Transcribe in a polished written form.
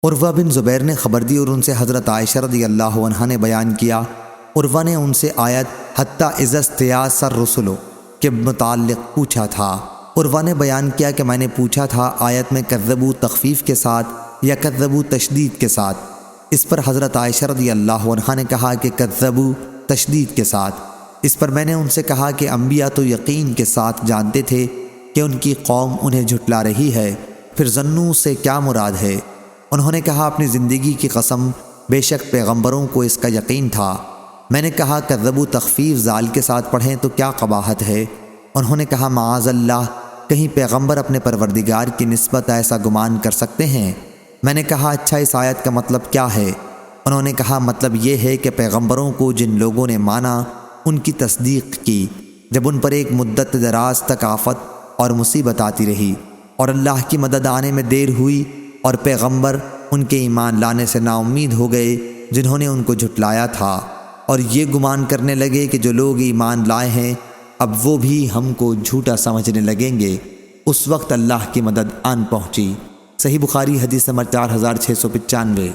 عروہ بن زبیر نے خبر دی اور ان سے حضرت عائشہ رضی اللہ عنہا نے بیان کیا۔ عروہ نے ان سے آیت حتیٰ اذا استیأس الرسل کے متعلق پوچھا تھا۔ عروہ نے بیان کیا کہ میں نے پوچھا تھا آیت میں کذبوا تخفیف کے ساتھ یا کذبوا تشدید کے ساتھ؟ اس پر حضرت عائشہ رضی اللہ عنہا نے کہا کہ کذبوا تشدید کے ساتھ۔ اس پر میں نے ان سے کہا کہ انبیاء تو یقین کے ساتھ جانتے تھے کہ ان کی قوم انہیں جھٹلا رہی ہے، پھر ظنوا سے کیا مراد ہے؟ انہوں نے کہا اپنی زندگی کی قسم، بے شک پیغمبروں کو اس کا یقین تھا۔ میں نے کہا کذبوا تخفیف زال کے ساتھ پڑھیں تو کیا قباحت ہے؟ انہوں نے کہا معاذ اللہ، کہیں پیغمبر اپنے پروردگار کی نسبت ایسا گمان کر سکتے ہیں؟ میں نے کہا اچھا اس آیت کا مطلب کیا ہے؟ انہوں نے کہا مطلب یہ ہے کہ پیغمبروں کو جن لوگوں نے مانا ان کی تصدیق کی جب ان پر ایک مدت دراز تک آفت اور مصیبت آتی رہی اور اللہ کی مدد آنے میں دیر ہوئی اور پیغمبر ان کے ایمان لانے سے نا امید ہو گئے جنہوں نے ان کو جھٹلایا تھا، اور یہ گمان کرنے لگے کہ جو لوگ ایمان لائے ہیں اب وہ بھی ہم کو جھوٹا سمجھنے لگیں گے، اس وقت اللہ کی مدد آن پہنچی۔ صحیح بخاری حدیث نمبر 4695۔